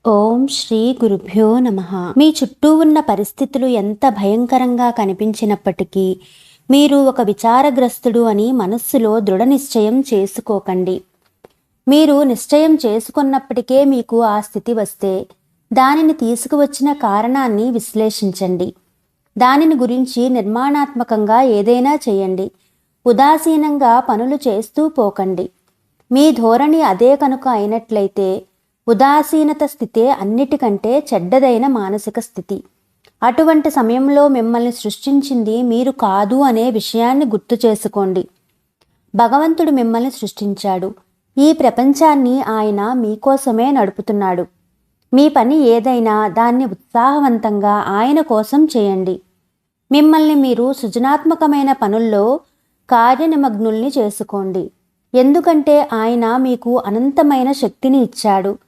ఓం శ్రీ గురుభ్యో నమః. మీ చుట్టూ ఉన్న పరిస్థితులు ఎంత భయంకరంగా కనిపించినప్పటికీ మీరు ఒక విచారగ్రస్తుడు అని మనస్సులో దృఢ నిశ్చయం చేసుకోకండి. మీరు నిశ్చయం చేసుకున్నప్పటికే మీకు ఆ స్థితి వస్తే దానిని తీసుకువచ్చిన కారణాన్ని విశ్లేషించండి. దానిని గురించి నిర్మాణాత్మకంగా ఏదైనా చేయండి. ఉదాసీనంగా పనులు చేస్తూ పోకండి. మీ ధోరణి అదే కనుక అయినట్లయితే ఉదాసీనత స్థితే అన్నిటికంటే చెడ్డదైన మానసిక స్థితి. అటువంటి సమయంలో మిమ్మల్ని సృష్టించింది మీరు కాదు అనే విషయాన్ని గుర్తు చేసుకోండి. భగవంతుడు మిమ్మల్ని సృష్టించాడు. ఈ ప్రపంచాన్ని ఆయన మీకోసమే నడుపుతున్నాడు. మీ పని ఏదైనా దాన్ని ఉత్సాహవంతంగా ఆయన కోసం చేయండి. మిమ్మల్ని మీరు సృజనాత్మకమైన పనుల్లో కార్యనిమగ్నుల్ని చేసుకోండి. ఎందుకంటే ఆయన మీకు అనంతమైన శక్తిని ఇచ్చాడు.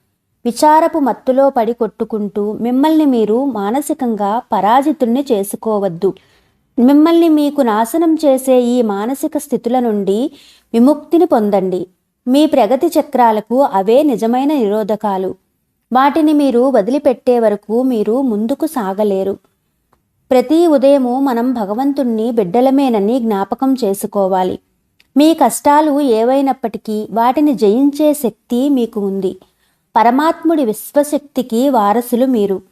విచారపు మత్తులో పడి కొట్టుకుంటూ మిమ్మల్ని మీరు మానసికంగా పరాజితుల్ని చేసుకోవద్దు. మిమ్మల్ని మీకు నాశనం చేసే ఈ మానసిక స్థితుల నుండి విముక్తిని పొందండి. మీ ప్రగతి చక్రాలకు అవే నిజమైన నిరోధకాలు. వాటిని మీరు వదిలిపెట్టే వరకు మీరు ముందుకు సాగలేరు. ప్రతి ఉదయము మనం భగవంతుణ్ణి బిడ్డలమేనని జ్ఞాపకం చేసుకోవాలి. మీ కష్టాలు ఏవైనప్పటికీ వాటిని జయించే శక్తి మీకు ఉంది. పరమాత్ముడి విశ్వశక్తికి వారసులు మీరు.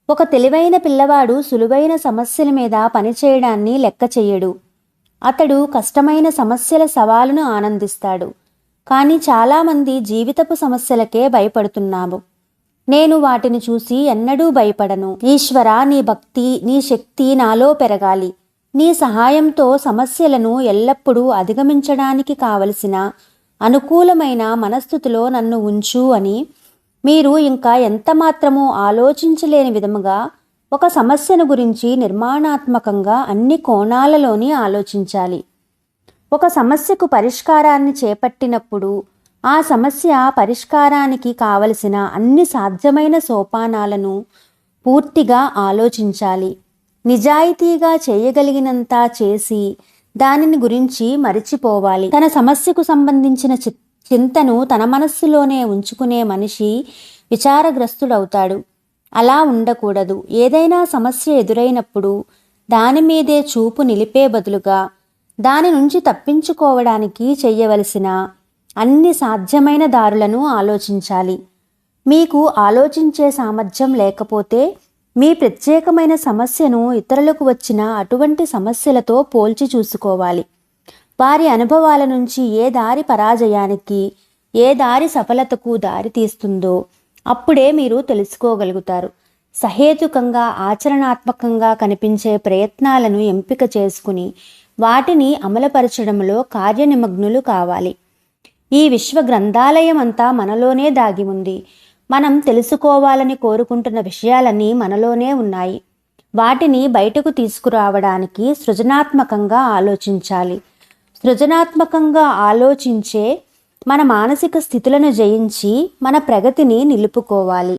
ఒక తెలివైన పిల్లవాడు సులువైన సమస్యల మీద పనిచేయడాన్ని లెక్క చెయ్యడు. అతడు కష్టమైన సమస్యల సవాలును ఆనందిస్తాడు. కానీ చాలామంది జీవితపు సమస్యలకే భయపడుతున్నాము. నేను వాటిని చూసి ఎన్నడూ భయపడను. ఈశ్వరా, నీ భక్తి, నీ శక్తి నాలో పెరగాలి. నీ సహాయంతో సమస్యలను ఎల్లప్పుడూ అధిగమించడానికి కావలసిన అనుకూలమైన మనస్థితిలో నన్ను ఉంచు అని మీరు ఇంకా ఎంతమాత్రమూ ఆలోచించలేని విధముగా ఒక సమస్యను గురించి నిర్మాణాత్మకంగా అన్ని కోణాలలోని ఆలోచించాలి. ఒక సమస్యకు పరిష్కారాన్ని చేపట్టినప్పుడు ఆ సమస్య పరిష్కారానికి కావలసిన అన్ని సాధ్యమైన సోపానాలను పూర్తిగా ఆలోచించాలి. నిజాయితీగా చేయగలిగినంత చేసి దానిని గురించి మరిచిపోవాలి. తన సమస్యకు సంబంధించిన చింతను తన మనస్సులోనే ఉంచుకునే మనిషి విచారగ్రస్తుడవుతాడు. అలా ఉండకూడదు. ఏదైనా సమస్య ఎదురైనప్పుడు దాని మీదే చూపు నిలిపే బదులుగా దాని నుంచి తప్పించుకోవడానికి చెయ్యవలసిన అన్ని సాధ్యమైన దారులను ఆలోచించాలి. మీకు ఆలోచించే సామర్థ్యం లేకపోతే మీ ప్రత్యేకమైన సమస్యను ఇతరులకు వచ్చిన అటువంటి సమస్యలతో పోల్చి చూసుకోవాలి. వారి అనుభవాల నుంచి ఏ దారి పరాజయానికి, ఏ దారి సఫలతకు దారి తీస్తుందో అప్పుడే మీరు తెలుసుకోగలుగుతారు. సహేతుకంగా ఆచరణాత్మకంగా కనిపించే ప్రయత్నాలను ఎంపిక చేసుకుని వాటిని అమలుపరచడంలో కార్యనిమగ్నులు కావాలి. ఈ విశ్వ గ్రంథాలయం అంతా మనలోనే దాగి ఉంది. మనం తెలుసుకోవాలని కోరుకుంటున్న విషయాలన్నీ మనలోనే ఉన్నాయి. వాటిని బయటకు తీసుకురావడానికి సృజనాత్మకంగా ఆలోచించాలి. సృజనాత్మకంగా ఆలోచించే మన మానసిక స్థితులను జయించి మన ప్రగతిని నిలుపుకోవాలి.